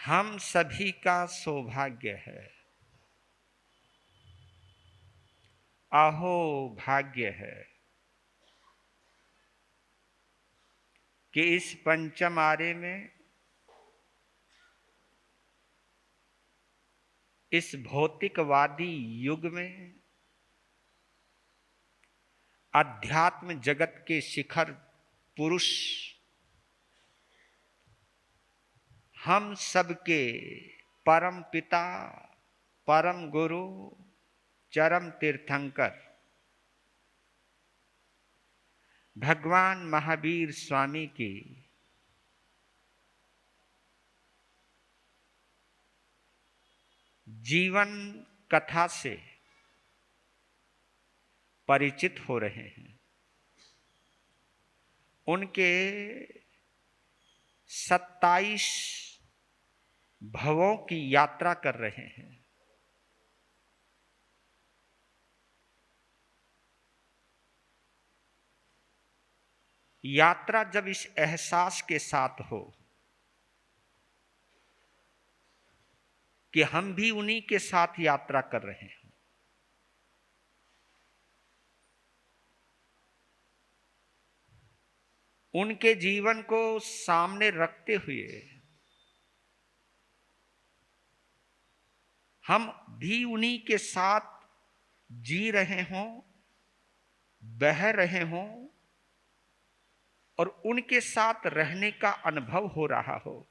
हम सभी का सौभाग्य है, अहो भाग्य है कि इस पंचम आरे में, इस भौतिकवादी युग में, अध्यात्म जगत के शिखर पुरुष हम सबके परम पिता, परम गुरु, चरम तीर्थंकर भगवान महावीर स्वामी की जीवन कथा से परिचित हो रहे हैं। उनके 27 भवों की यात्रा कर रहे हैं। यात्रा जब इस एहसास के साथ हो कि हम भी उन्हीं के साथ यात्रा कर रहे हैं, उनके जीवन को सामने रखते हुए हम भी उन्हीं के साथ जी रहे हों, बह रहे हों और उनके साथ रहने का अनुभव हो रहा हो,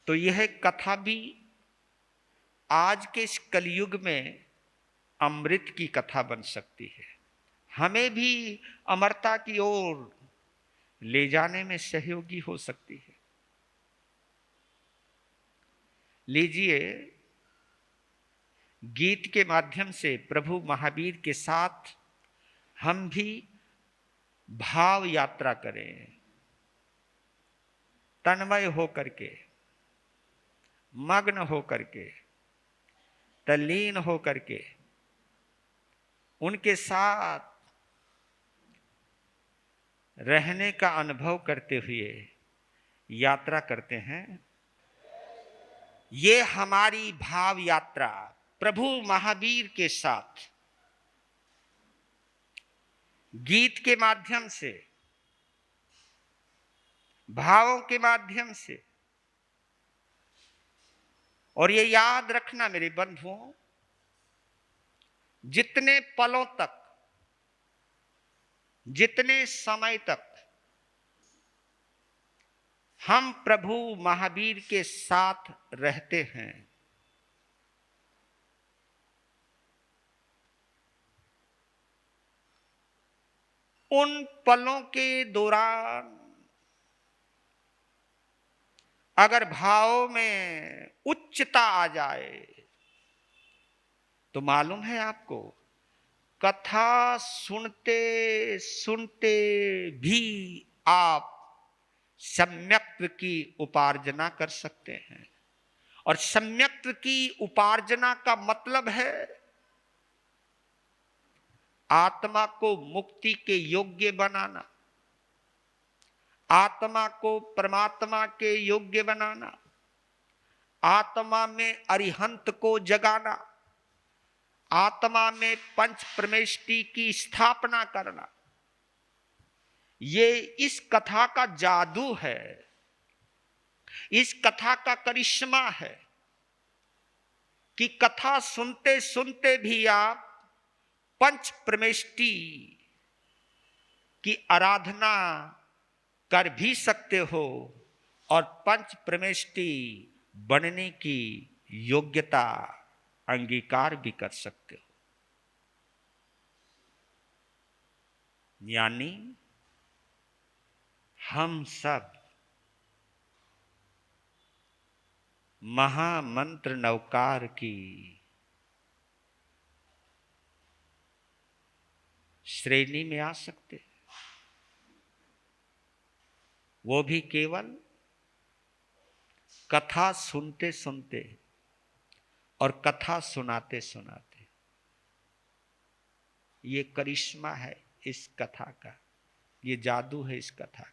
तो यह कथा भी आज के इस कलयुग में अमृत की कथा बन सकती है, हमें भी अमरता की ओर ले जाने में सहयोगी हो सकती है। लीजिए, गीत के माध्यम से प्रभु महावीर के साथ हम भी भाव यात्रा करें, तन्मय होकर के, मग्न होकर के, तल्लीन होकर के उनके साथ रहने का अनुभव करते हुए यात्रा करते हैं। ये हमारी भाव यात्रा प्रभु महावीर के साथ गीत के माध्यम से, भावों के माध्यम से। और ये याद रखना मेरे बंधुओं, जितने पलों तक, जितने समय तक हम प्रभु महावीर के साथ रहते हैं, उन पलों के दौरान अगर भाव में उच्चता आ जाए तो मालूम है आपको, कथा सुनते सुनते भी आप सम्यक्त्व की उपार्जना कर सकते हैं। और सम्यक्त्व की उपार्जना का मतलब है आत्मा को मुक्ति के योग्य बनाना, आत्मा को परमात्मा के योग्य बनाना, आत्मा में अरिहंत को जगाना, आत्मा में पंच प्रमेष्टि की स्थापना करना। ये इस कथा का जादू है, इस कथा का करिश्मा है कि कथा सुनते सुनते भी आप पंच प्रमेष्टि की आराधना कर भी सकते हो और पंच प्रमेष्टि बनने की योग्यता अंगीकार भी कर सकते हो। यानी हम सब महामंत्र नवकार की श्रेणी में आ सकते हैं, वो भी केवल कथा सुनते सुनते और कथा सुनाते सुनाते। ये करिश्मा है इस कथा का, ये जादू है इस कथा का।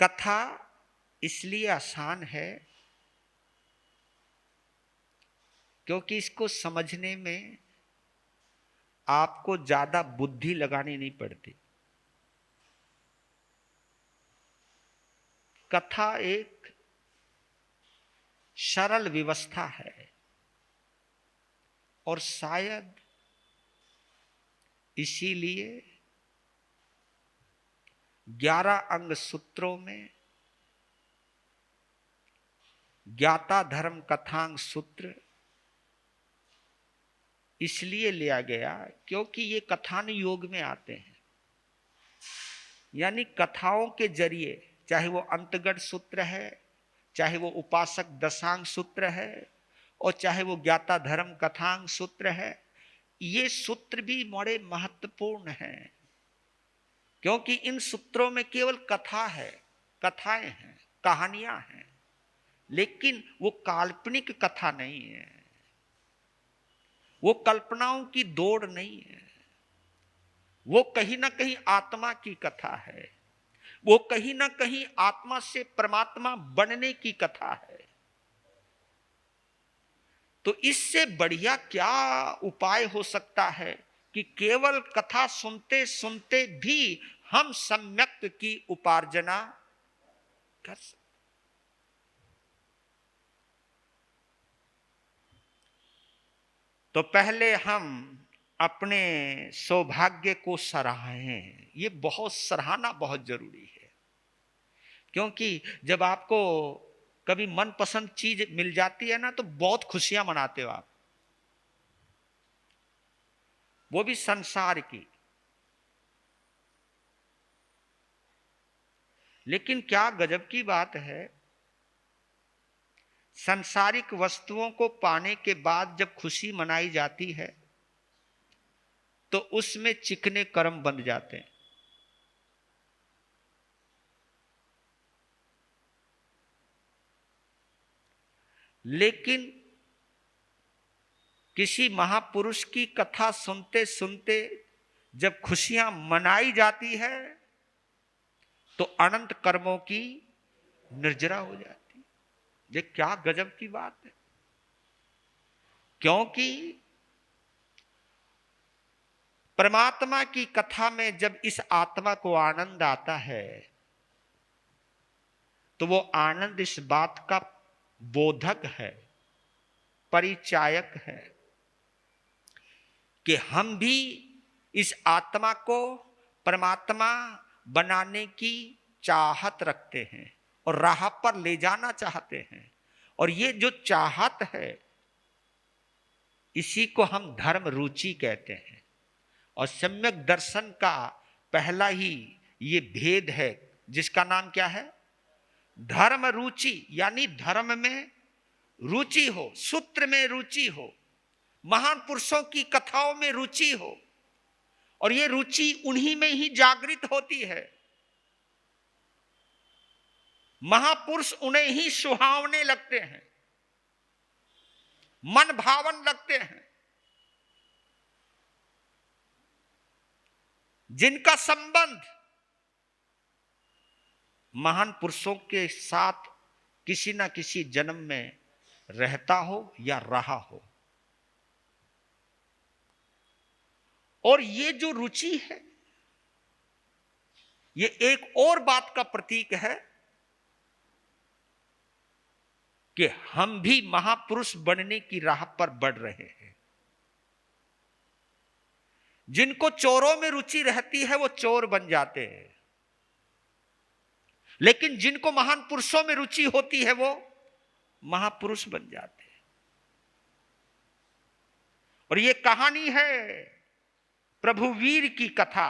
कथा इसलिए आसान है क्योंकि इसको समझने में आपको ज्यादा बुद्धि लगानी नहीं पड़ती। कथा एक सरल व्यवस्था है और शायद इसीलिए 11 अंग सूत्रों में ज्ञाता धर्म कथांग सूत्र इसलिए लिया गया क्योंकि ये कथान योग में आते हैं। यानी कथाओं के जरिए, चाहे वो अंतगढ़ सूत्र है, चाहे वो उपासक दशांग सूत्र है, और चाहे वो ज्ञाता धर्म कथांग सूत्र है, ये सूत्र भी बड़े महत्वपूर्ण हैं क्योंकि इन सूत्रों में केवल कथा है, कथाएं हैं, कहानियां हैं, लेकिन वो काल्पनिक कथा नहीं है, वो कल्पनाओं की दौड़ नहीं है, वो कहीं ना कहीं आत्मा की कथा है, वो कहीं ना कहीं आत्मा से परमात्मा बनने की कथा है। तो इससे बढ़िया क्या उपाय हो सकता है कि केवल कथा सुनते सुनते भी हम सम्यक की उपार्जना कर सकते। तो पहले हम अपने सौभाग्य को सराहें। ये बहुत सराहना बहुत जरूरी है क्योंकि जब आपको कभी मनपसंद चीज मिल जाती है ना तो बहुत खुशियां मनाते हो आप, वो भी संसार की। लेकिन क्या गजब की बात है, सांसारिक वस्तुओं को पाने के बाद जब खुशी मनाई जाती है तो उसमें चिकने कर्म बन जाते हैं। लेकिन किसी महापुरुष की कथा सुनते सुनते जब खुशियां मनाई जाती है तो अनंत कर्मों की निर्जरा हो जाती है। ये क्या गजब की बात है, क्योंकि परमात्मा की कथा में जब इस आत्मा को आनंद आता है तो वो आनंद इस बात का बोधक है, परिचायक है कि हम भी इस आत्मा को परमात्मा बनाने की चाहत रखते हैं और राह पर ले जाना चाहते हैं। और ये जो चाहत है इसी को हम धर्म रुचि कहते हैं। और सम्यक दर्शन का पहला ही ये भेद है जिसका नाम क्या है, धर्म रुचि। यानी धर्म में रुचि हो, सूत्र में रुचि हो, महान पुरुषों की कथाओं में रुचि हो, और ये रुचि उन्हीं में ही जागृत होती है। महापुरुष उन्हें ही सुहावने लगते हैं, मन भावन लगते हैं, जिनका संबंध महान पुरुषों के साथ किसी ना किसी जन्म में रहता हो या रहा हो। और ये जो रुचि है ये एक और बात का प्रतीक है कि हम भी महापुरुष बनने की राह पर बढ़ रहे हैं। जिनको चोरों में रुचि रहती है वो चोर बन जाते हैं, लेकिन जिनको महान पुरुषों में रुचि होती है वो महापुरुष बन जाते हैं। और ये कहानी है प्रभु वीर की कथा,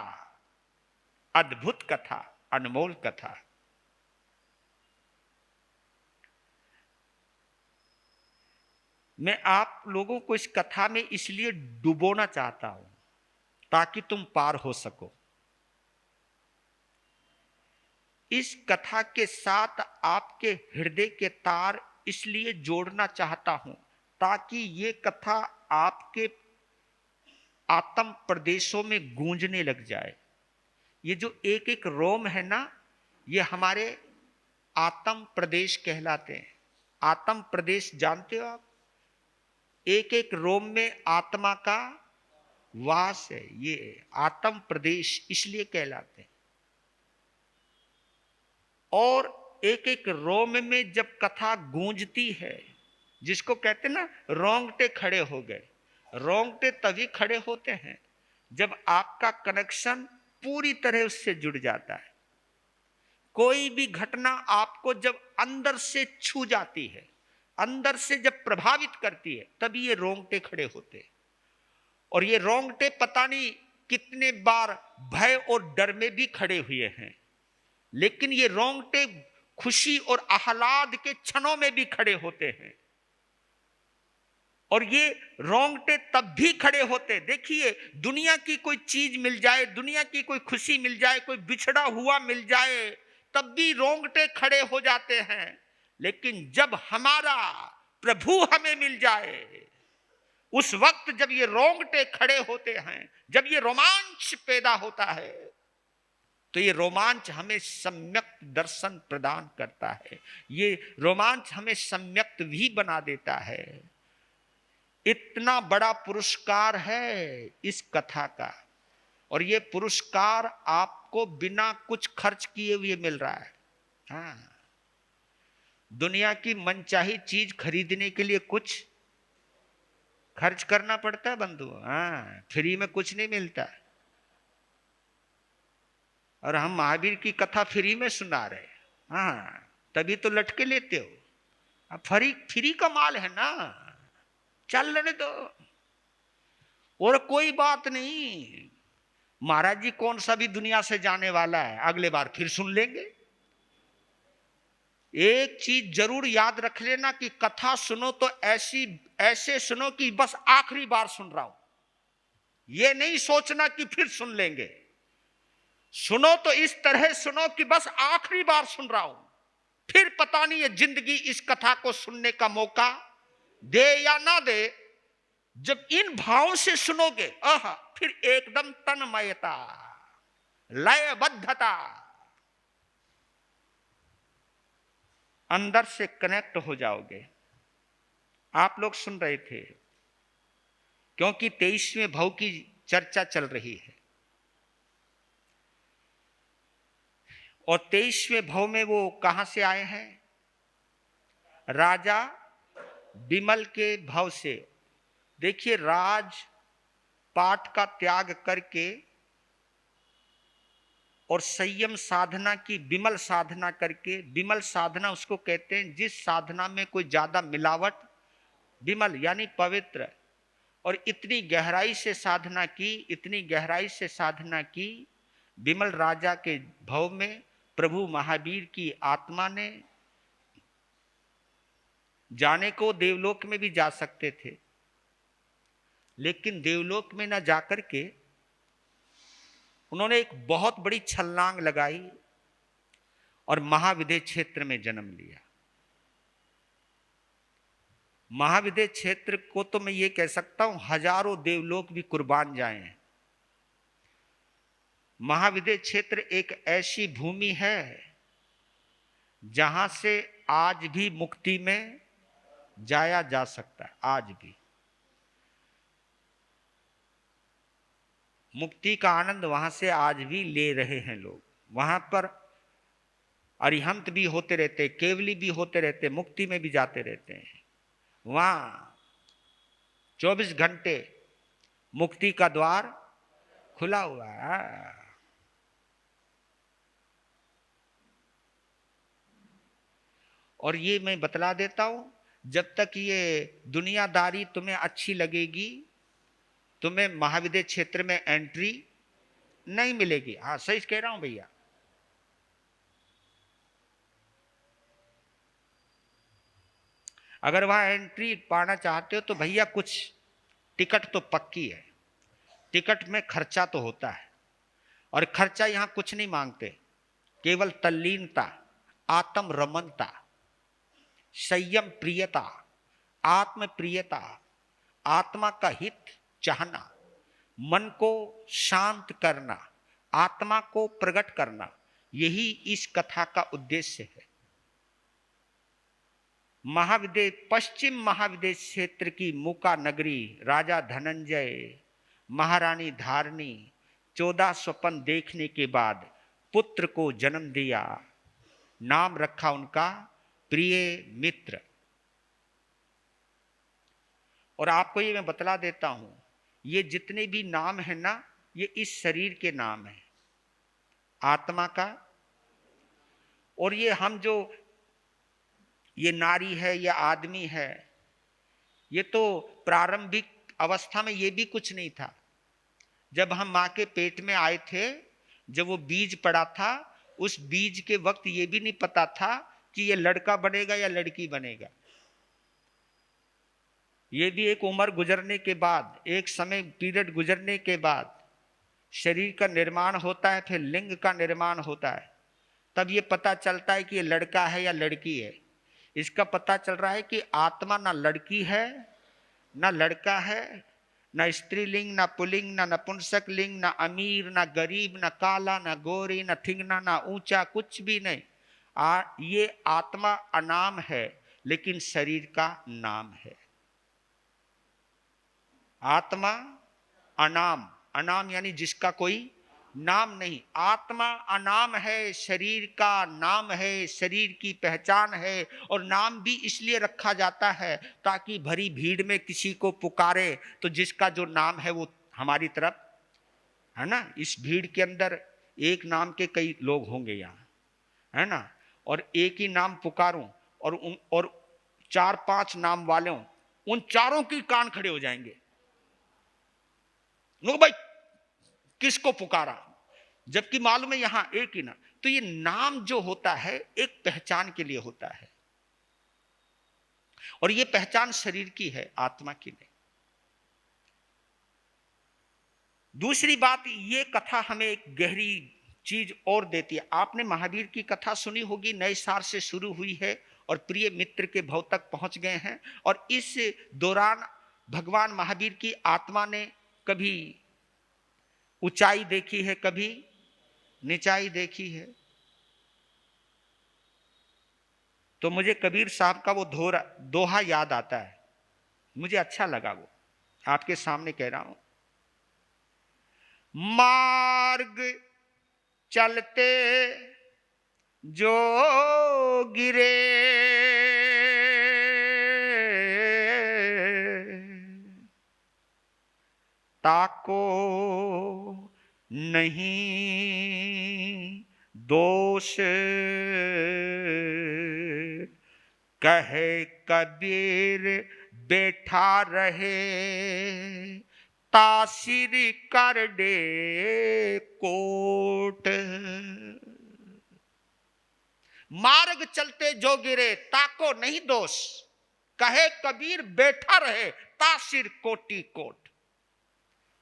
अद्भुत कथा, अनमोल कथा। मैं आप लोगों को इस कथा में इसलिए डुबोना चाहता हूं ताकि तुम पार हो सको। इस कथा के साथ आपके हृदय के तार इसलिए जोड़ना चाहता हूं ताकि ये कथा आपके आत्म प्रदेशों में गूंजने लग जाए। ये जो एक एक रोम है ना, ये हमारे आत्म प्रदेश कहलाते हैं। आत्म प्रदेश जानते हो आप? एक एक रोम में आत्मा का वास है, ये आत्म प्रदेश इसलिए कहलाते हैं। और एक एक रोम में जब कथा गूंजती है, जिसको कहते हैं ना रोंगटे खड़े हो गए, रोंगटे तभी खड़े होते हैं जब आपका कनेक्शन पूरी तरह उससे जुड़ जाता है। कोई भी घटना आपको जब अंदर से छू जाती है, अंदर से जब प्रभावित करती है, तभी ये रोंगटे खड़े होते हैं। और ये रोंगटे पता नहीं कितने बार भय और डर में भी खड़े हुए हैं, लेकिन ये रोंगटे खुशी और आह्लाद के क्षणों में भी खड़े होते हैं। और ये रोंगटे तब भी खड़े होते, देखिए दुनिया की कोई चीज मिल जाए, दुनिया की कोई खुशी मिल जाए, कोई बिछड़ा हुआ मिल जाए, तब भी रोंगटे खड़े हो जाते हैं। लेकिन जब हमारा प्रभु हमें मिल जाए, उस वक्त जब ये रोंगटे खड़े होते हैं, जब ये रोमांच पैदा होता है, तो ये रोमांच हमें सम्यक दर्शन प्रदान करता है। ये रोमांच हमें सम्यक भी बना देता है। इतना बड़ा पुरस्कार है इस कथा का, और ये पुरस्कार आपको बिना कुछ खर्च किए हुए मिल रहा है। हाँ, दुनिया की मनचाही चीज खरीदने के लिए कुछ खर्च करना पड़ता है बंधु। हाँ, फ्री में कुछ नहीं मिलता। और हम महावीर की कथा फ्री में सुना रहे। हाँ, तभी तो लटके लेते हो। अब फ्री का माल है ना, चल लेने दो। और कोई बात नहीं, महाराज जी कौन सा भी दुनिया से जाने वाला है, अगले बार फिर सुन लेंगे। एक चीज जरूर याद रख लेना कि कथा सुनो तो ऐसे सुनो कि बस आखिरी बार सुन रहा हूं, ये नहीं सोचना कि फिर सुन लेंगे। सुनो तो इस तरह सुनो कि बस आखिरी बार सुन रहा हूं, फिर पता नहीं ये जिंदगी इस कथा को सुनने का मौका दे या ना दे। जब इन भावों से सुनोगे, फिर एकदम तन्मयता, लयबद्धता, अंदर से कनेक्ट हो जाओगे। आप लोग सुन रहे थे, क्योंकि 23वें भाव की चर्चा चल रही है, और 23वें भाव में वो कहां से आए हैं? राजा विमल के भाव से। देखिए, राज पाठ का त्याग करके और संयम साधना की विमल साधना करके, विमल साधना उसको कहते हैं जिस साधना में कोई ज्यादा मिलावट, विमल यानी पवित्र, और इतनी गहराई से साधना की, इतनी गहराई से साधना की विमल राजा के भव में प्रभु महावीर की आत्मा ने। जाने को देवलोक में भी जा सकते थे, लेकिन देवलोक में न जाकर के उन्होंने एक बहुत बड़ी छलांग लगाई और महाविद्य क्षेत्र में जन्म लिया। महाविद्य क्षेत्र को तो मैं ये कह सकता हूं हजारों देवलोक भी कुर्बान जाए हैं। महाविद्य क्षेत्र एक ऐसी भूमि है जहां से आज भी मुक्ति में जाया जा सकता है। आज भी मुक्ति का आनंद वहां से आज भी ले रहे हैं लोग। वहां पर अरिहंत भी होते रहते, केवली भी होते रहते, मुक्ति में भी जाते रहते हैं। वहां 24 घंटे मुक्ति का द्वार खुला हुआ है। और ये मैं बतला देता हूं, जब तक ये दुनियादारी तुम्हें अच्छी लगेगी, तुम्हें महाविद्य क्षेत्र में एंट्री नहीं मिलेगी। हाँ, सही कह रहा हूं भैया। अगर वहां एंट्री पाना चाहते हो तो भैया कुछ टिकट तो पक्की है, टिकट में खर्चा तो होता है, और खर्चा यहां कुछ नहीं मांगते, केवल तल्लीनता, आत्म रमनता, संयम प्रियता, आत्म प्रियता, आत्मा का हित चाहना, मन को शांत करना, आत्मा को प्रकट करना, यही इस कथा का उद्देश्य है। महाविदेश, पश्चिम महाविदेश क्षेत्र की मूका नगरी, राजा धनंजय, महारानी धारणी 14 स्वप्न देखने के बाद पुत्र को जन्म दिया। नाम रखा उनका प्रिय मित्र। और आपको ये मैं बतला देता हूं, ये जितने भी नाम है ना, ये इस शरीर के नाम है, आत्मा का। और ये हम जो ये नारी है या आदमी है, ये तो प्रारंभिक अवस्था में ये भी कुछ नहीं था। जब हम मां के पेट में आए थे, जब वो बीज पड़ा था, उस बीज के वक्त ये भी नहीं पता था कि ये लड़का बनेगा या लड़की बनेगा। ये भी एक उम्र गुजरने के बाद, एक समय पीरियड गुजरने के बाद शरीर का निर्माण होता है, फिर लिंग का निर्माण होता है, तब ये पता चलता है कि ये लड़का है या लड़की है। इसका पता चल रहा है कि आत्मा ना लड़की है ना लड़का है, ना स्त्रीलिंग ना पुल्लिंग ना नपुंसक लिंग, ना अमीर ना गरीब, ना काला ना गोरी, ना ठिंगना ना ऊंचा, कुछ भी नहीं। ये आत्मा अनाम है, लेकिन शरीर का नाम है। आत्मा अनाम, अनाम यानी जिसका कोई नाम नहीं। आत्मा अनाम है, शरीर का नाम है, शरीर की पहचान है। और नाम भी इसलिए रखा जाता है ताकि भरी भीड़ में किसी को पुकारे तो जिसका जो नाम है वो हमारी तरफ है ना। इस भीड़ के अंदर एक नाम के कई लोग होंगे यहाँ, है ना, और एक ही नाम पुकारूं और 4-5 नाम वाले हों, उन चारों की कान खड़े हो जाएंगे। नो भाई किसको पुकारा, जबकि मालूम है यहां एक ही ना। तो ये नाम जो होता है एक पहचान के लिए होता है, और ये पहचान शरीर की है, आत्मा की नहीं। दूसरी बात, ये कथा हमें एक गहरी चीज और देती है। आपने महावीर की कथा सुनी होगी, नए साल से शुरू हुई है और प्रिय मित्र के भाव तक पहुंच गए हैं। और इस दौरान भगवान महावीर की आत्मा ने कभी ऊंचाई देखी है, कभी निचाई देखी है। तो मुझे कबीर साहब का वो दोहा याद आता है, मुझे अच्छा लगा, वो आपके सामने कह रहा हूं। मार्ग चलते जो गिरे, ताको नहीं दोष, कहे कबीर बैठा रहे, तासीर कर दे कोट। मार्ग चलते जो गिरे, ताको नहीं दोष, कहे कबीर बैठा रहे, तासीर कोटि कोट।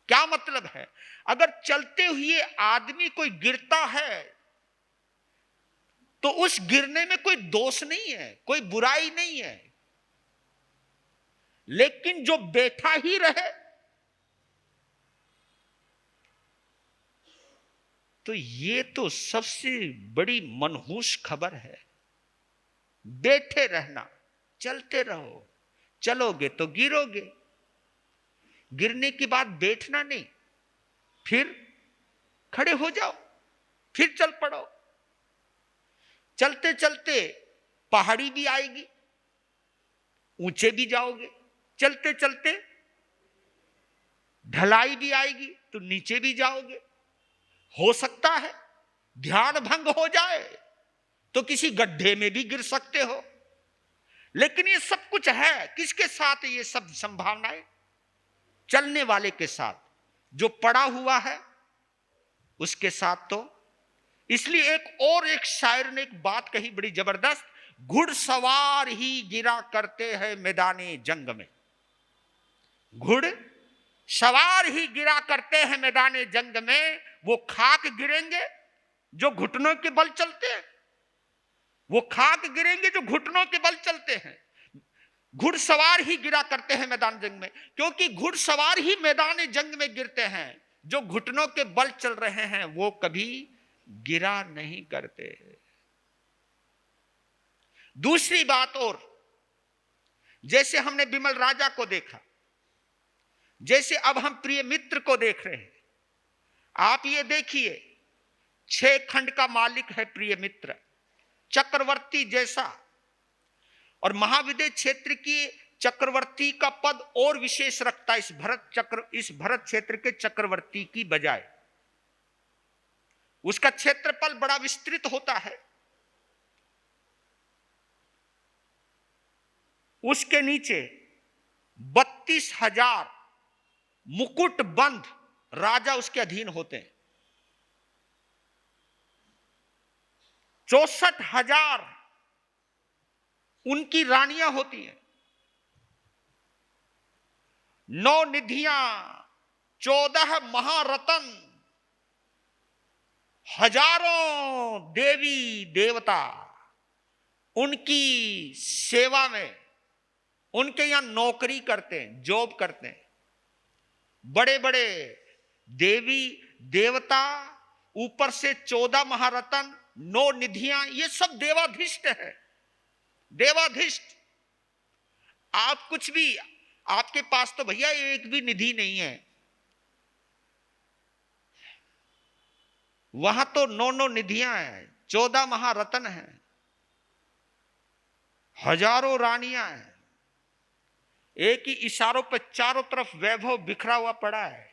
क्या मतलब है? अगर चलते हुए आदमी कोई गिरता है तो उस गिरने में कोई दोष नहीं है, कोई बुराई नहीं है। लेकिन जो बैठा ही रहे तो ये तो सबसे बड़ी मनहूस खबर है। बैठे रहना, चलते रहो, चलोगे तो गिरोगे। गिरने के बाद बैठना नहीं, फिर खड़े हो जाओ, फिर चल पड़ो। चलते चलते पहाड़ी भी आएगी, ऊंचे भी जाओगे। चलते चलते ढलाई भी आएगी तो नीचे भी जाओगे। हो सकता है ध्यान भंग हो जाए तो किसी गड्ढे में भी गिर सकते हो। लेकिन ये सब कुछ है किसके साथ? ये सब संभावनाएं चलने वाले के साथ, जो पड़ा हुआ है उसके साथ। तो इसलिए एक शायर ने एक बात कही बड़ी जबरदस्त, घुड़सवार ही गिरा करते हैं मैदाने जंग में। घुड़ सवार ही गिरा करते हैं मैदाने जंग में। वो खाक गिरेंगे जो घुटनों के बल चलते हैं, वो खाक गिरेंगे जो घुटनों के बल चलते हैं। घुड़सवार ही गिरा करते हैं मैदान जंग में, क्योंकि घुड़सवार ही मैदान जंग में गिरते हैं। जो घुटनों के बल चल रहे हैं वो कभी गिरा नहीं करते। दूसरी बात और, जैसे हमने विमल राजा को देखा, जैसे अब हम प्रिय मित्र को देख रहे हैं। आप ये देखिए, 6 खंड का मालिक है प्रिय मित्र, चक्रवर्ती जैसा। और महाविद्य क्षेत्र की चक्रवर्ती का पद और विशेष रखता है इस भरत क्षेत्र के चक्रवर्ती की बजाय। उसका क्षेत्रफल बड़ा विस्तृत होता है। उसके नीचे 32,000 मुकुटबंद राजा उसके अधीन होते हैं। 64,000 उनकी रानियां होती हैं। 9 निधियां, 14 महारत्न, हजारों देवी देवता उनकी सेवा में, उनके यहां नौकरी करते हैं, जॉब करते हैं। बड़े बड़े देवी देवता, ऊपर से 14 महारत्न, 9 निधियां, ये सब देवाधीष्ट है। देवाधीष्ट। आप कुछ भी, आपके पास तो भैया एक भी निधि नहीं है, वहां तो 9 निधियां हैं, 14 महारत्न हैं, हजारों रानियां हैं। एक ही इशारों पर चारों तरफ वैभव बिखरा हुआ पड़ा है।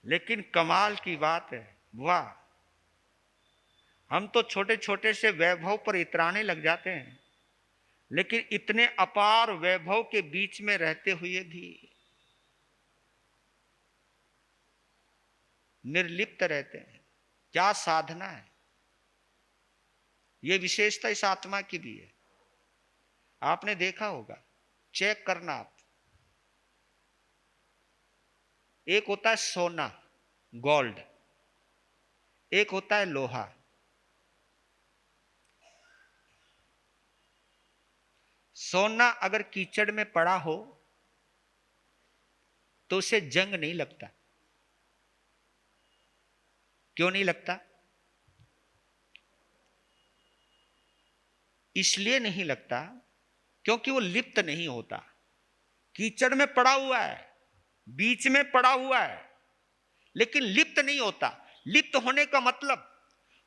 लेकिन कमाल की बात है, वाह, हम तो छोटे छोटे से वैभव पर इतराने लग जाते हैं, लेकिन इतने अपार वैभव के बीच में रहते हुए भी निर्लिप्त रहते हैं। क्या साधना है! यह विशेषता इस आत्मा की भी है। आपने देखा होगा, चेक करना आप, एक होता है सोना, गोल्ड, एक होता है लोहा। सोना अगर कीचड़ में पड़ा हो तो उसे जंग नहीं लगता। क्यों नहीं लगता? इसलिए नहीं लगता क्योंकि वो लिप्त नहीं होता। कीचड़ में पड़ा हुआ है, बीच में पड़ा हुआ है, लेकिन लिप्त नहीं होता। लिप्त होने का मतलब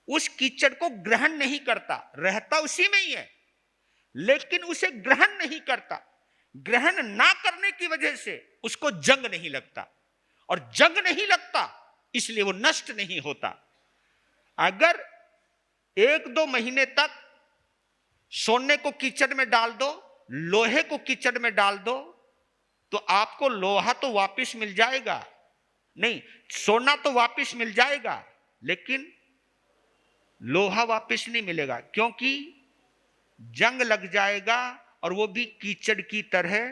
उस कीचड़ को ग्रहण नहीं करता, रहता उसी में ही है, लेकिन उसे ग्रहण नहीं करता। ग्रहण ना करने की वजह से उसको जंग नहीं लगता, और जंग नहीं लगता इसलिए वो नष्ट नहीं होता। अगर 1-2 महीने तक सोने को कीचड़ में डाल दो, लोहे को कीचड़ में डाल दो, तो आपको लोहा तो वापस मिल जाएगा, नहीं, सोना तो वापस मिल जाएगा, लेकिन लोहा वापस नहीं मिलेगा, क्योंकि जंग लग जाएगा और वो भी कीचड़ की तरह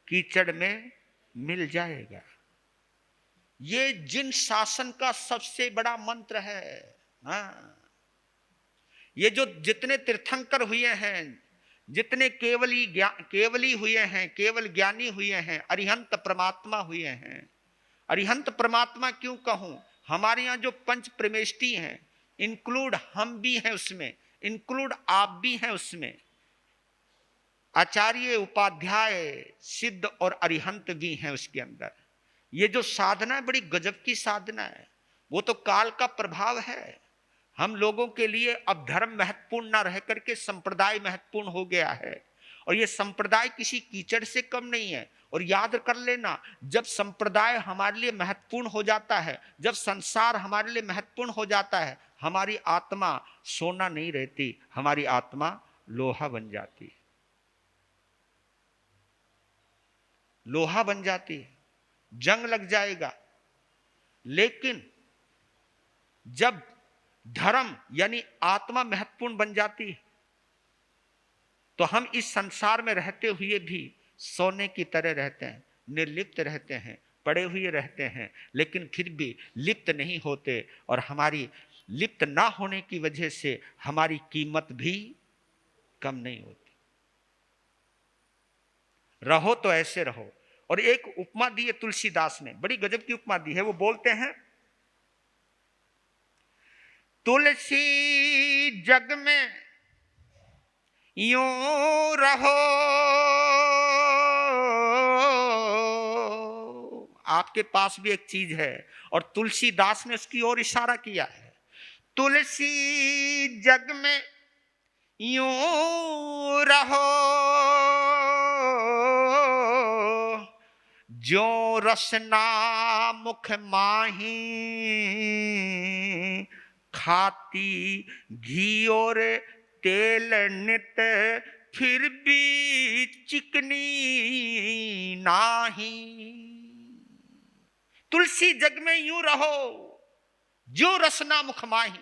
कीचड़ में मिल जाएगा। ये जिन शासन का सबसे बड़ा मंत्र है। हाँ, ये जो जितने तीर्थंकर हुए हैं, जितने केवली हुए हैं, केवल ज्ञानी हुए हैं, अरिहंत परमात्मा हुए हैं। अरिहंत परमात्मा क्यों कहूं? हमारे यहां जो पंच प्रेमेष्टि हैं, इंक्लूड हम भी हैं उसमें, इंक्लूड आप भी हैं उसमें। आचार्य, उपाध्याय, सिद्ध और अरिहंत भी हैं उसके अंदर। ये जो साधना है, बड़ी गजब की साधना है। वो तो काल का प्रभाव है। हम लोगों के लिए अब धर्म महत्वपूर्ण ना रह करके संप्रदाय महत्वपूर्ण हो गया है, और ये संप्रदाय किसी कीचड़ से कम नहीं है। और याद कर लेना, जब संप्रदाय हमारे लिए महत्वपूर्ण हो जाता है, जब संसार हमारे लिए महत्वपूर्ण हो जाता है, हमारी आत्मा सोना नहीं रहती, हमारी आत्मा लोहा बन जाती है। लोहा बन जाती है, जंग लग जाएगा। लेकिन जब धर्म यानी आत्मा महत्वपूर्ण बन जाती है, तो हम इस संसार में रहते हुए भी सोने की तरह रहते हैं, निर्लिप्त रहते हैं, पड़े हुए रहते हैं, लेकिन फिर भी लिप्त नहीं होते। और हमारी लिप्त ना होने की वजह से हमारी कीमत भी कम नहीं होती। रहो तो ऐसे रहो। और एक उपमा दी है तुलसीदास ने, बड़ी गजब की उपमा दी है। वो बोलते हैं, तुलसी जग में यूं रहो। आपके पास भी एक चीज है और तुलसीदास ने उसकी ओर इशारा किया है। तुलसी जग में यूं रहो, जो रसना मुख माही, खाती घी और तेल नित, फिर भी चिकनी नाही। तुलसी जग में यूं रहो, जो रसना मुख माही,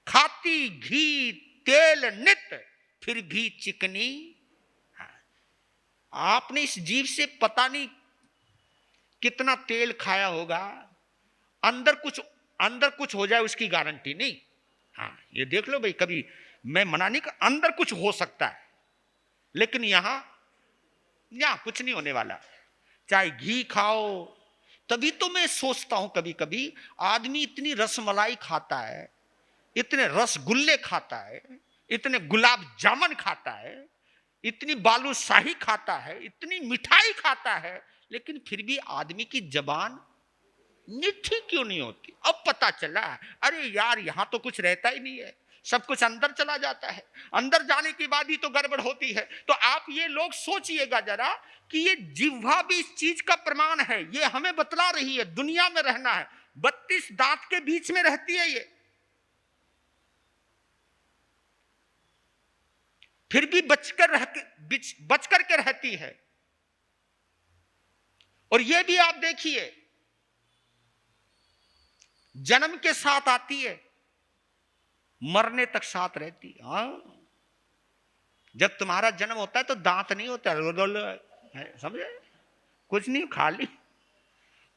खाती घी तेल नित, फिर भी चिकनी। आपने इस जीव से पता नहीं कितना तेल खाया होगा, अंदर कुछ हो जाए उसकी गारंटी नहीं। हाँ, ये देख लो भाई, कभी मैं मना नहीं कर, अंदर कुछ हो सकता है, लेकिन यहां कुछ नहीं होने वाला। चाहे घी खाओ, तभी तो मैं सोचता हूं कभी कभी, आदमी इतनी रसमलाई खाता है, इतने रसगुल्ले खाता है, इतने गुलाब जामुन खाता है, इतनी बालूशाही खाता है, इतनी मिठाई खाता है, लेकिन फिर भी आदमी की जबान मीठी क्यों नहीं होती? अब पता चला, अरे यार यहां तो कुछ रहता ही नहीं है, सब कुछ अंदर चला जाता है, अंदर जाने के बाद ही तो गड़बड़ होती है। तो आप ये लोग सोचिएगा जरा कि ये जिह्वा भी इस चीज का प्रमाण है, ये हमें बतला रही है दुनिया में रहना है। 32 दांत के बीच में रहती है ये, फिर भी बचकर के रहती है। और ये भी आप देखिए, जन्म के साथ आती है, मरने तक साथ रहती है। हाँ, जब तुम्हारा जन्म होता है तो दांत नहीं होता, समझे, कुछ नहीं, खा ली,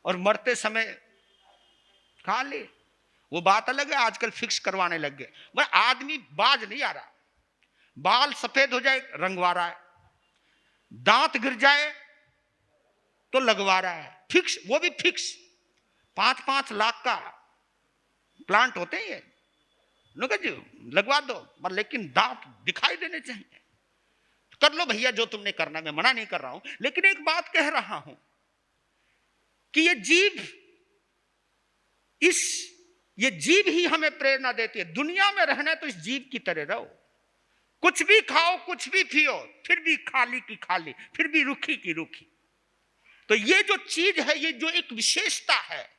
और मरते समय खा ली। वो बात अलग है, आजकल फिक्स करवाने लग गए। मैं आदमी बाज नहीं आ रहा, बाल सफेद हो जाए रंगवा रहा है, दांत गिर जाए तो लगवा रहा है, फिक्स, वो भी फिक्स। 5-5 लाख का प्लांट होते हैं ये, जी लगवा दो, पर लेकिन दांत दिखाई देने चाहिए। कर लो भैया जो तुमने करना, मैं मना नहीं कर रहा हूं, लेकिन एक बात कह रहा हूं कि ये जीव ही हमें प्रेरणा देती है। दुनिया में रहना है तो इस जीव की तरह रहो, कुछ भी खाओ, कुछ भी पियो, फिर भी खाली की खाली, फिर भी रूखी की रूखी। तो ये जो चीज है, ये जो एक विशेषता है,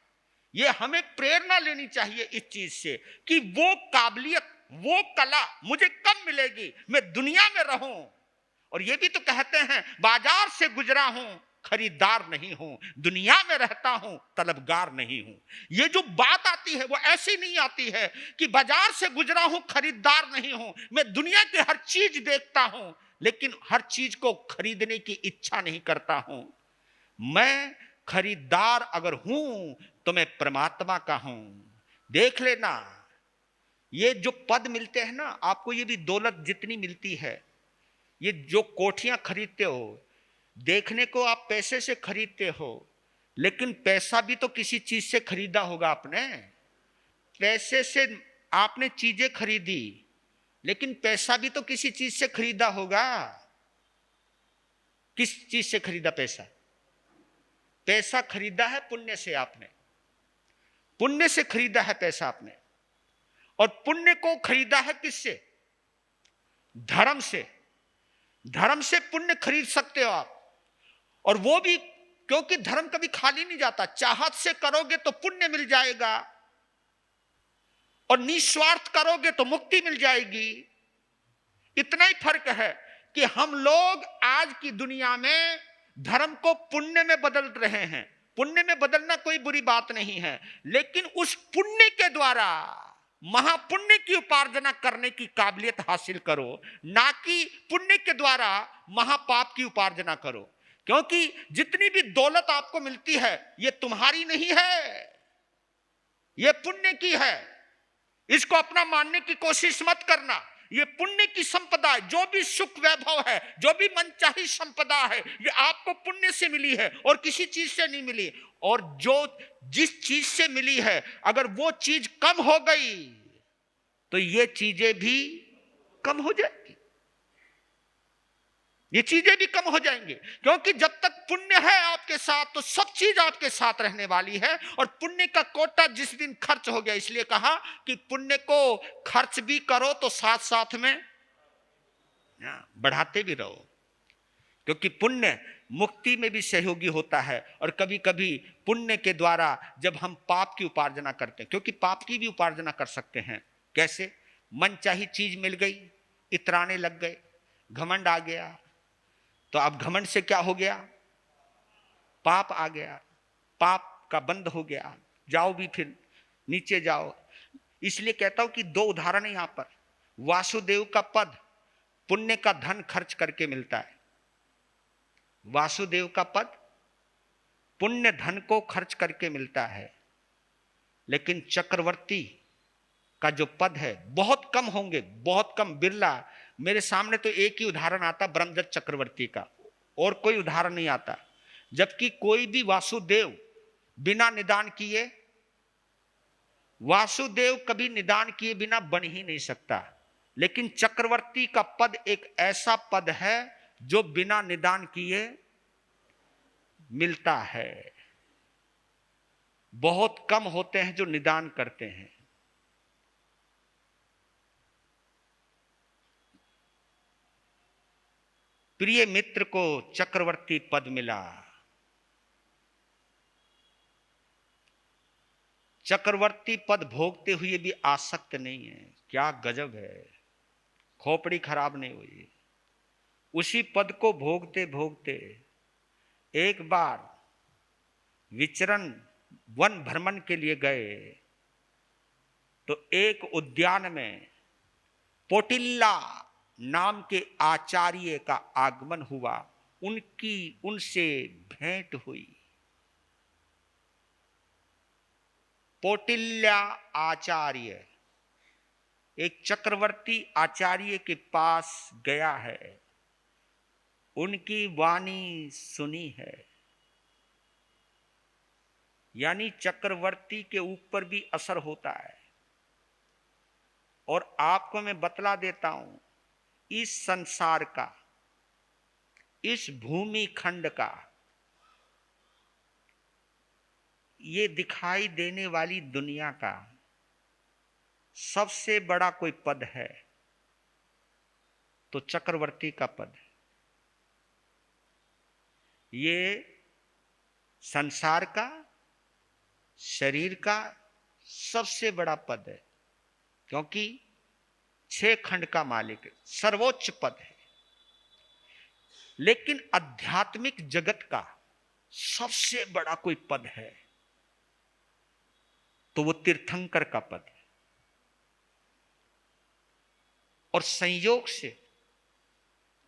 ये हमें प्रेरणा लेनी चाहिए इस चीज से कि वो काबिलियत, वो कला मुझे कब मिलेगी, मैं दुनिया में रहूं। और ये भी तो कहते हैं, बाजार से गुजरा हूं, खरीदार नहीं हूं, दुनिया में रहता हूं, तलबगार नहीं हूं। ये जो बात आती है वो ऐसी नहीं आती है कि बाजार से गुजरा हूं, खरीदार नहीं हूं, मैं दुनिया की हर चीज देखता हूं, लेकिन हर चीज को खरीदने की इच्छा नहीं करता हूं। मैं खरीदार अगर हूं तो मैं परमात्मा का हूं। देख लेना, ये जो पद मिलते हैं ना आपको, ये भी दौलत जितनी मिलती है, ये जो कोठियां खरीदते हो, देखने को आप पैसे से खरीदते हो, लेकिन पैसा भी तो किसी चीज से खरीदा होगा आपने। पैसे से आपने चीजें खरीदी, लेकिन पैसा भी तो किसी चीज से खरीदा होगा। किस चीज से खरीदा पैसा? पैसा खरीदा है पुण्य से आपने, पुण्य से खरीदा है पैसा आपने। और पुण्य को खरीदा है किससे? धर्म से। धर्म से पुण्य खरीद सकते हो आप, और वो भी क्योंकि धर्म कभी खाली नहीं जाता। चाहत से करोगे तो पुण्य मिल जाएगा, और निस्वार्थ करोगे तो मुक्ति मिल जाएगी। इतना ही फर्क है कि हम लोग आज की दुनिया में धर्म को पुण्य में बदल रहे हैं। पुण्य में बदलना कोई बुरी बात नहीं है, लेकिन उस पुण्य के द्वारा महापुण्य की उपार्जना करने की काबिलियत हासिल करो, ना कि पुण्य के द्वारा महापाप की उपार्जना करो। क्योंकि जितनी भी दौलत आपको मिलती है ये तुम्हारी नहीं है, ये पुण्य की है। इसको अपना मानने की कोशिश मत करना, ये पुण्य की संपदा है। जो भी सुख वैभव है, जो भी मनचाही संपदा है, ये आपको पुण्य से मिली है और किसी चीज से नहीं मिली। और जो जिस चीज से मिली है, अगर वो चीज कम हो गई तो ये चीजें भी कम हो जाएगी। ये चीजें भी कम हो जाएंगी, क्योंकि जब तक पुण्य है आपके साथ तो सब चीज आपके साथ रहने वाली है। और पुण्य का कोटा जिस दिन खर्च हो गया, इसलिए कहा कि पुण्य को खर्च भी करो तो साथ साथ में बढ़ाते भी रहो, क्योंकि पुण्य मुक्ति में भी सहयोगी होता है। और कभी कभी पुण्य के द्वारा जब हम पाप की उपार्जना करते हैं, क्योंकि पाप की भी उपार्जना कर सकते हैं। कैसे? मनचाही चीज मिल गई, इतराने लग गए, घमंड आ गया, तो अब घमंड से क्या हो गया? पाप आ गया, पाप का बंद हो गया, जाओ भी फिर नीचे जाओ। इसलिए कहता हूं कि दो उदाहरण है यहां पर। वासुदेव का पद पुण्य का धन खर्च करके मिलता है। वासुदेव का पद पुण्य धन को खर्च करके मिलता है, लेकिन चक्रवर्ती का जो पद है बहुत कम होंगे, बहुत कम, बिरला। मेरे सामने तो एक ही उदाहरण आता ब्रह्मदत्त चक्रवर्ती का, और कोई उदाहरण नहीं आता। जबकि कोई भी वासुदेव बिना निदान किए, वासुदेव कभी निदान किए बिना बन ही नहीं सकता। लेकिन चक्रवर्ती का पद एक ऐसा पद है जो बिना निदान किए मिलता है। बहुत कम होते हैं जो निदान करते हैं। प्रिय मित्र को चक्रवर्ती पद मिला। चक्रवर्ती पद भोगते हुए भी आसक्त नहीं है। क्या गजब है, खोपड़ी खराब नहीं हुई। उसी पद को भोगते भोगते एक बार विचरण वन भ्रमण के लिए गए, तो एक उद्यान में पोटिल्ला नाम के आचार्य का आगमन हुआ। उनसे भेंट हुई। पोटिल्ला आचार्य एक चक्रवर्ती आचार्य के पास गया है, उनकी वाणी सुनी है। यानी चक्रवर्ती के ऊपर भी असर होता है। और आपको मैं बतला देता हूं, इस संसार का, इस भूमि खंड का, ये दिखाई देने वाली दुनिया का सबसे बड़ा कोई पद है तो चक्रवर्ती का पद है। ये संसार का, शरीर का सबसे बड़ा पद है, क्योंकि 6 खंड का मालिक है, सर्वोच्च पद है। लेकिन आध्यात्मिक जगत का सबसे बड़ा कोई पद है तो वो तीर्थंकर का पद है। और संयोग से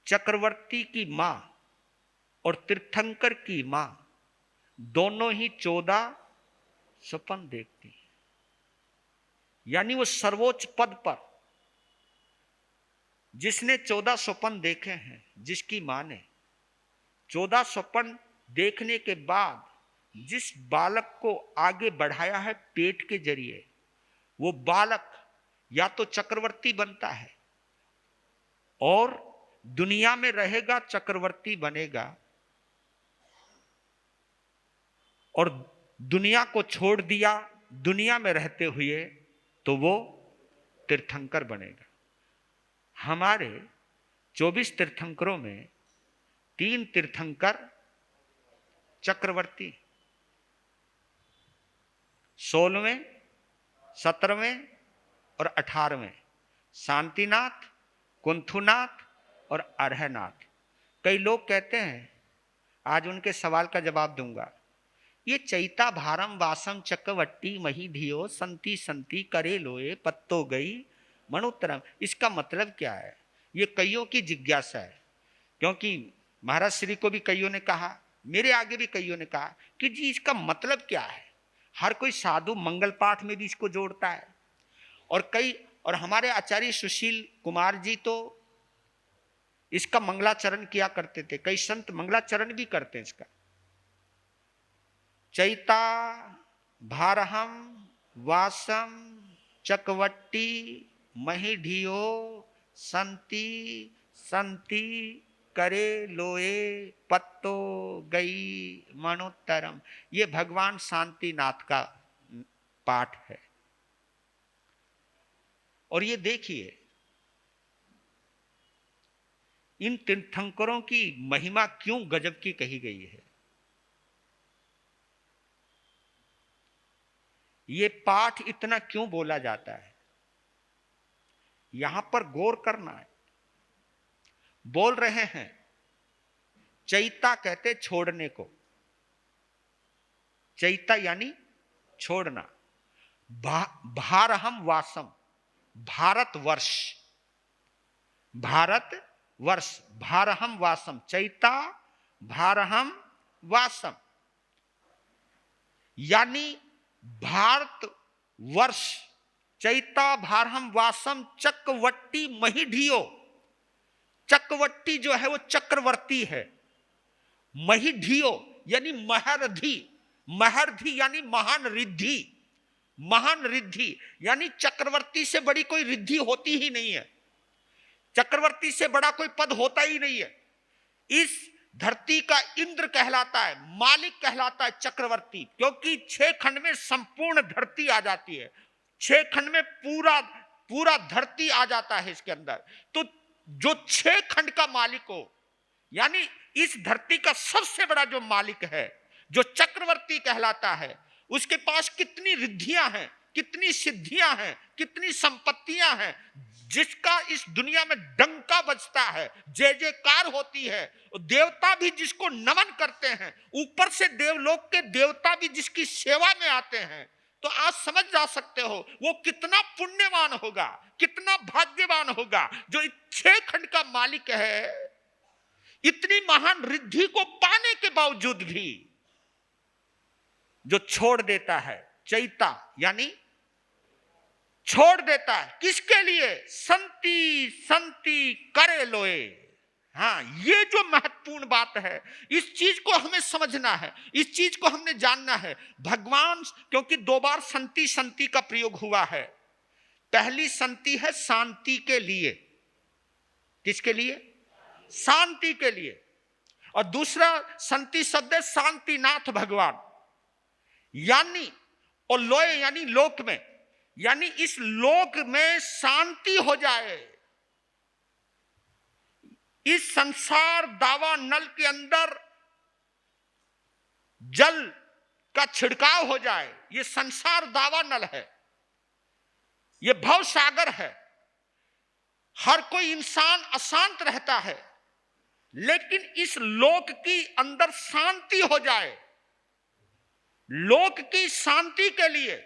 चक्रवर्ती की मां और तीर्थंकर की मां दोनों ही 14 स्वप्न देखती हैं। यानी वो सर्वोच्च पद पर जिसने 14 स्वप्न देखे हैं, जिसकी मां ने 14 स्वप्न देखने के बाद जिस बालक को आगे बढ़ाया है पेट के जरिए, वो बालक या तो चक्रवर्ती बनता है और दुनिया में रहेगा, चक्रवर्ती बनेगा, और दुनिया को छोड़ दिया दुनिया में रहते हुए तो वो तीर्थंकर बनेगा। हमारे 24 तीर्थंकरों में 3 तीर्थंकर चक्रवर्ती, 16वें, 17वें और 18वें शांतिनाथ, कुंथुनाथ और अर्हनाथ। कई लोग कहते हैं, आज उनके सवाल का जवाब दूंगा, ये चैता भारम वासम चक्रवट्टी मही धियो संति संति करे लोए पत्तो गई मणुतरम, इसका मतलब क्या है? ये कईयों की जिज्ञासा है। क्योंकि महाराज श्री को भी कईयों ने कहा, मेरे आगे भी कईयों ने कहा कि जी इसका मतलब क्या है। हर कोई साधु मंगल पाठ में भी इसको जोड़ता है, और हमारे आचार्य सुशील कुमार जी तो इसका मंगलाचरण किया करते थे। कई संत मंगलाचरण भी करते हैं इसका। चैता भारहम वासम चकवट्टी मही ढियो संति संति करे लोए पत्तो गई मनोत्तरम। ये भगवान शांतिनाथ का पाठ है। और ये देखिए इन तीर्थंकरों की महिमा क्यों गजब की कही गई है। ये पाठ इतना क्यों बोला जाता है, यहां पर गौर करना है। बोल रहे हैं, चैता कहते छोड़ने को, चैता यानी छोड़ना। भारहम वासम, भारतवर्ष, भारतवर्ष, भारहम वासम, चैता भारहम वासम यानी भारत वर्ष, चैता भारहम वासम चक्रवट्टी महिढियो। चक्रवट्टी जो है वो चक्रवर्ती है, महिढियो यानी महरधी, महरधी यानी महान रिद्धि, महान रिद्धि यानी चक्रवर्ती से बड़ी कोई रिद्धि होती ही नहीं है, चक्रवर्ती से बड़ा कोई पद होता ही नहीं है। इस धरती का इंद्र कहलाता है, मालिक कहलाता है चक्रवर्ती, क्योंकि 6 खंड में संपूर्ण धरती आ जाती है, 6 खंड में पूरा धरती आ जाता है इसके अंदर। तो जो 6 खंड का मालिक हो, यानी इस धरती का सबसे बड़ा जो मालिक है, जो चक्रवर्ती कहलाता है, उसके पास कितनी रिद्धियां हैं, कितनी सिद्धियां हैं, कितनी संपत्तियां हैं, जिसका इस दुनिया में डंका बजता है, जय जयकार होती है। देवता भी जिसको नमन करते हैं, ऊपर से देवलोक के देवता भी जिसकी सेवा में आते हैं। तो आज समझ जा सकते हो वो कितना पुण्यवान होगा, कितना भाग्यवान होगा, जो 6 खंड का मालिक है। इतनी महान रिद्धि को पाने के बावजूद भी जो छोड़ देता है, चैता यानी छोड़ देता है, किसके लिए? संति संति करे लोए। हाँ, ये जो महत्वपूर्ण बात है, इस चीज को हमें समझना है, इस चीज को हमने जानना है। भगवान, क्योंकि 2 बार संति संति का प्रयोग हुआ है। पहली संति है शांति के लिए, किसके लिए? शांति के लिए। और दूसरा संति शब्द है शांतिनाथ भगवान, यानी और लोए यानी लोक में, यानी इस लोक में शांति हो जाए, इस संसार दावा नल के अंदर जल का छिड़काव हो जाए। ये संसार दावा नल है, ये भव सागर है। हर कोई इंसान अशांत रहता है, लेकिन इस लोक की अंदर शांति हो जाए। लोक की शांति के लिए,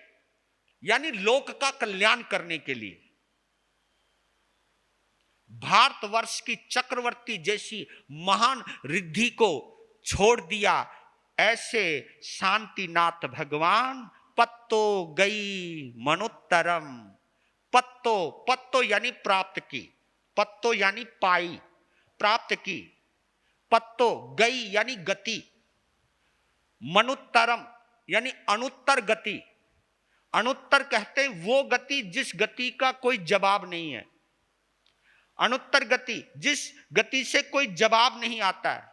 यानी लोक का कल्याण करने के लिए, भारतवर्ष की चक्रवर्ती जैसी महान रिद्धि को छोड़ दिया। ऐसे शांतिनाथ भगवान पत्तो गई मनोत्तरम। पत्तो, पत्तो यानी प्राप्त की, पत्तो यानी पाई, प्राप्त की। पत्तो गई यानी गति, मनुत्तरम यानी अनुत्तर गति। अनुत्तर कहते हैं वो गति जिस गति का कोई जवाब नहीं है। अनुत्तर गति, जिस गति से कोई जवाब नहीं आता है।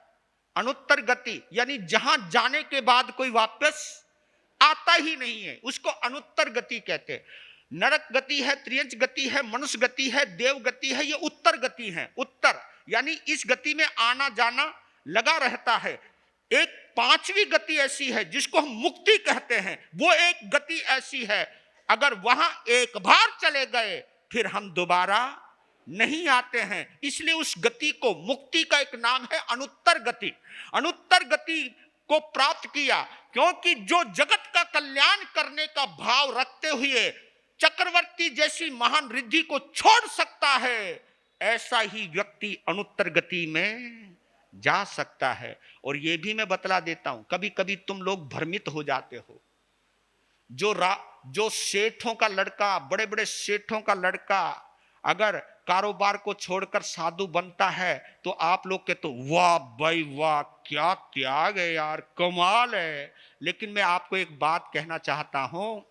अनुत्तर गति यानी जहां जाने के बाद कोई वापस आता ही नहीं है, उसको अनुत्तर गति कहते हैं। नरक गति है, त्रियंच गति है, मनुष्य गति है, देव गति है, ये उत्तर गति है। उत्तर यानी इस गति में आना जाना लगा रहता है। एक 5वीं गति ऐसी है जिसको हम मुक्ति कहते हैं। वो एक गति ऐसी है, अगर वहां एक बार चले गए फिर हम दोबारा नहीं आते हैं। इसलिए उस गति को, मुक्ति का एक नाम है अनुत्तर गति। अनुत्तर गति को प्राप्त किया, क्योंकि जो जगत का कल्याण करने का भाव रखते हुए चक्रवर्ती जैसी महान रिद्धि को छोड़ सकता है, ऐसा ही व्यक्ति अनुत्तर गति में जा सकता है। और यह भी मैं बतला देता हूं, कभी कभी तुम लोग भ्रमित हो जाते हो। जो सेठों का लड़का, बड़े बड़े सेठों का लड़का अगर कारोबार को छोड़कर साधु बनता है तो आप लोग के तो वाह भाई वाह, क्या त्याग है यार, कमाल है। लेकिन मैं आपको एक बात कहना चाहता हूं,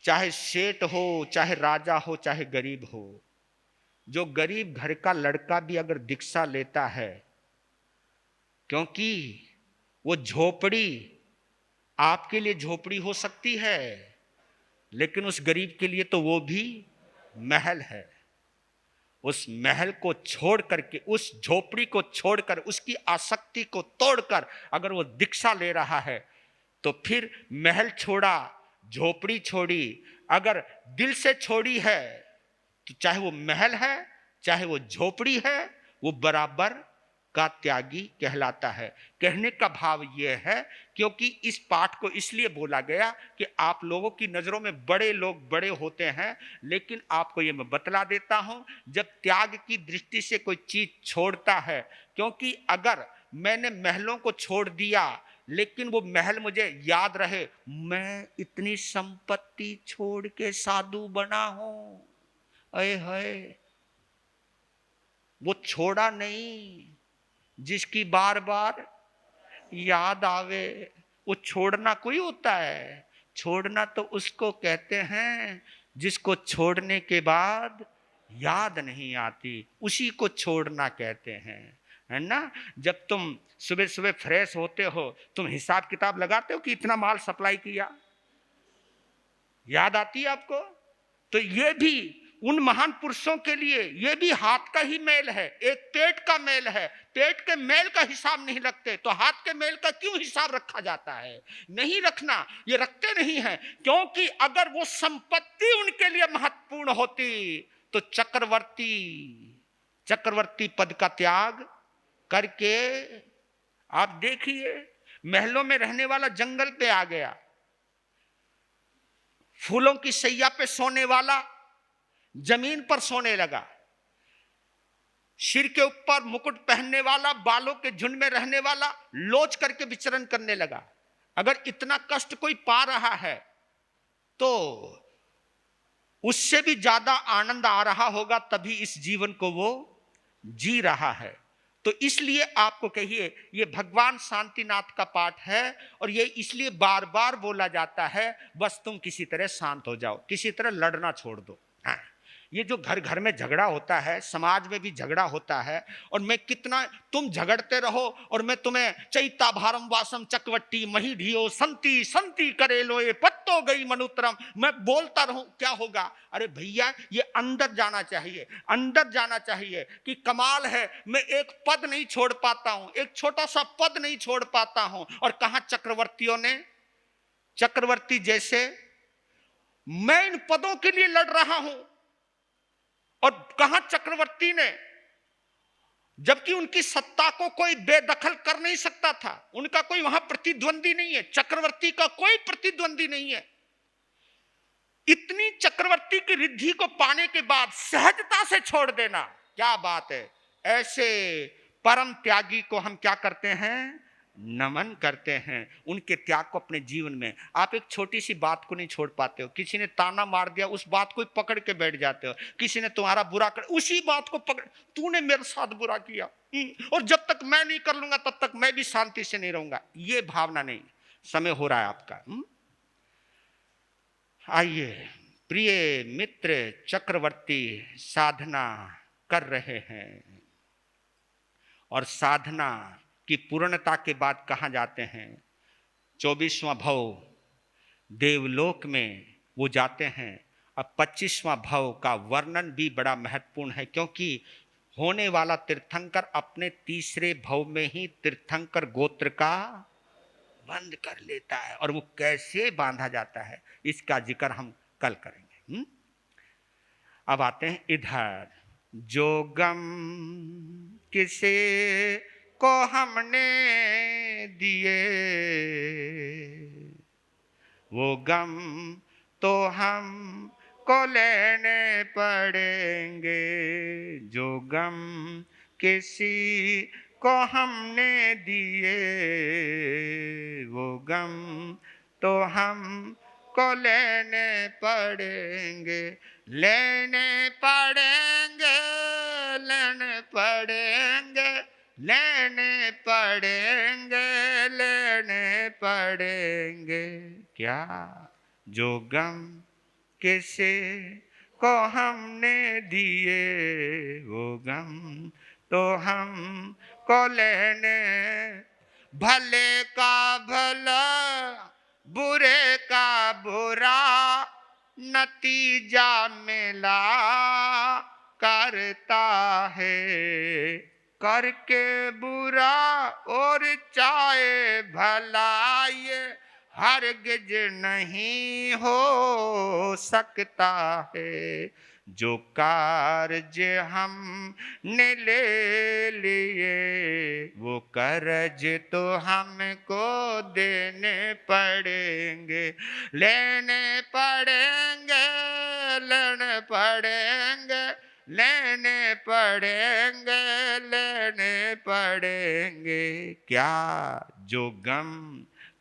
चाहे सेठ हो, चाहे राजा हो, चाहे गरीब हो, जो गरीब घर का लड़का भी अगर दीक्षा लेता है, क्योंकि वो झोपड़ी आपके लिए झोपड़ी हो सकती है, लेकिन उस गरीब के लिए तो वो भी महल है। उस महल को छोड़ करके, उस झोपड़ी को छोड़कर, उसकी आसक्ति को तोड़कर अगर वो दीक्षा ले रहा है, तो फिर महल छोड़ा, झोपड़ी छोड़ी, अगर दिल से छोड़ी है, तो चाहे वो महल है चाहे वो झोपड़ी है, वो बराबर का त्यागी कहलाता है। कहने का भाव यह है, क्योंकि इस पाठ को इसलिए बोला गया कि आप लोगों की नजरों में बड़े लोग बड़े होते हैं, लेकिन आपको ये मैं बतला देता हूं, जब त्याग की दृष्टि से कोई चीज छोड़ता है, क्योंकि अगर मैंने महलों को छोड़ दिया लेकिन वो महल मुझे याद रहे, मैं इतनी संपत्ति छोड़ के साधु बना हूं, अये हाय, वो छोड़ा नहीं। जिसकी बार बार याद आवे, वो छोड़ना कोई होता है? छोड़ना तो उसको कहते हैं जिसको छोड़ने के बाद याद नहीं आती, उसी को छोड़ना कहते हैं, है ना। जब तुम सुबह सुबह फ्रेश होते हो, तुम हिसाब किताब लगाते हो कि इतना माल सप्लाई किया, याद आती है आपको? तो ये भी उन महान पुरुषों के लिए ये भी हाथ का ही मेल है, एक पेट का मेल है। पेट के मेल का हिसाब नहीं रखते, तो हाथ के मेल का क्यों हिसाब रखा जाता है? नहीं रखना, ये रखते नहीं है, क्योंकि अगर वो संपत्ति उनके लिए महत्वपूर्ण होती तो चक्रवर्ती पद का त्याग करके, आप देखिए, महलों में रहने वाला जंगल पे आ गया, फूलों की सैया पे सोने वाला जमीन पर सोने लगा, सिर के ऊपर मुकुट पहनने वाला, बालों के झुंड में रहने वाला लोच करके विचरण करने लगा। अगर इतना कष्ट कोई पा रहा है तो उससे भी ज्यादा आनंद आ रहा होगा, तभी इस जीवन को वो जी रहा है। तो इसलिए आपको कहिए, ये भगवान शांतिनाथ का पाठ है, और ये इसलिए बार बार बोला जाता है, बस तुम किसी तरह शांत हो जाओ, किसी तरह लड़ना छोड़ दो। हाँ, ये जो घर घर में झगड़ा होता है, समाज में भी झगड़ा होता है, और मैं कितना, तुम झगड़ते रहो और मैं तुम्हें चैता भारम वासम चकवट्टी मही ढियो संति संति करे लोए पत्तो गई मनुत्रम, मैं बोलता रहूं, क्या होगा? अरे भैया, ये अंदर जाना चाहिए, अंदर जाना चाहिए कि कमाल है, मैं एक पद नहीं छोड़ पाता हूं, एक छोटा सा पद नहीं छोड़ पाता हूं, और कहां चक्रवर्तियों ने, चक्रवर्ती जैसे, मैं इन पदों के लिए लड़ रहा हूं, और कहां चक्रवर्ती ने, जबकि उनकी सत्ता को कोई बेदखल कर नहीं सकता था, उनका कोई वहां प्रतिद्वंदी नहीं है, चक्रवर्ती का कोई प्रतिद्वंदी नहीं है। इतनी चक्रवर्ती की रिद्धि को पाने के बाद सहजता से छोड़ देना, क्या बात है। ऐसे परम त्यागी को हम क्या करते हैं? नमन करते हैं, उनके त्याग को अपने जीवन में। आप एक छोटी सी बात को नहीं छोड़ पाते हो, किसी ने ताना मार दिया, उस बात को पकड़ के बैठ जाते हो, किसी ने तुम्हारा बुरा कर, उसी बात को पकड़, तूने मेरे साथ बुरा किया, और जब तक मैं नहीं कर लूंगा तब तक मैं भी शांति से नहीं रहूंगा, ये भावना नहीं। समय हो रहा है आपका। आइए प्रिय मित्र, चक्रवर्ती साधना कर रहे हैं, और साधना की पूर्णता के बाद कहाँ जाते हैं? 24वां भव देवलोक में वो जाते हैं। अब 25वां भव का वर्णन भी बड़ा महत्वपूर्ण है, क्योंकि होने वाला तीर्थंकर अपने तीसरे भव में ही तीर्थंकर गोत्र का बंद कर लेता है, और वो कैसे बांधा जाता है इसका जिक्र हम कल करेंगे। अब आते हैं इधर, जो गम किसे को हमने दिए, वो गम तो हम को लेने पड़ेंगे, जो गम किसी को हमने दिए, वो गम तो हम को लेने पड़ेंगे, लेने पड़ेंगे, लेने पड़ेंगे, लेने पड़ेंगे, लेने पड़ेंगे, क्या? जो गम किसे को हमने दिए वो गम तो हम को लेने, भले का भला बुरे का बुरा नतीजा मिला करता है, करके बुरा और चाहे भला ये हरगिज नहीं हो सकता है। जो कार्य हमने ले लिए वो कर्ज तो हमको देने पड़ेंगे, लेने पड़ेंगे, लेने पड़ेंगे, लेने पड़ेंगे, लेने पड़ेंगे। क्या जो गम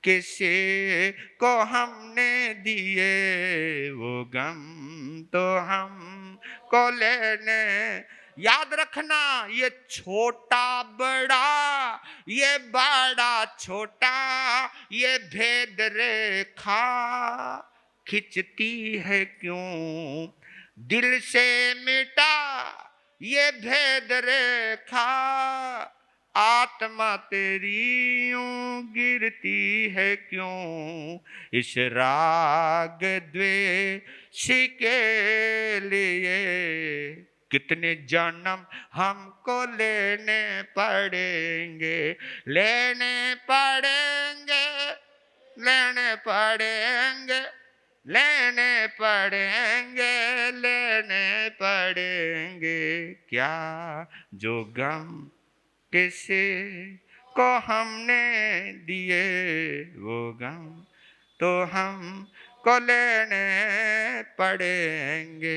किसी को हमने दिए वो गम तो हम को लेने। याद रखना, ये छोटा बड़ा, ये बड़ा छोटा, ये भेद रेखा खिंचती है क्यों दिल से मिटा ये भेद रेखा, आत्मा तेरी यूं गिरती है क्यों इस राग द्वेष के लिए। कितने जन्म हमको लेने पड़ेंगे, लेने पड़ेंगे, लेने पड़ेंगे, लेने पड़ेंगे, लेने पड़ेंगे। क्या जो गम किसी को हमने दिए वो गम तो हम को लेने पड़ेंगे।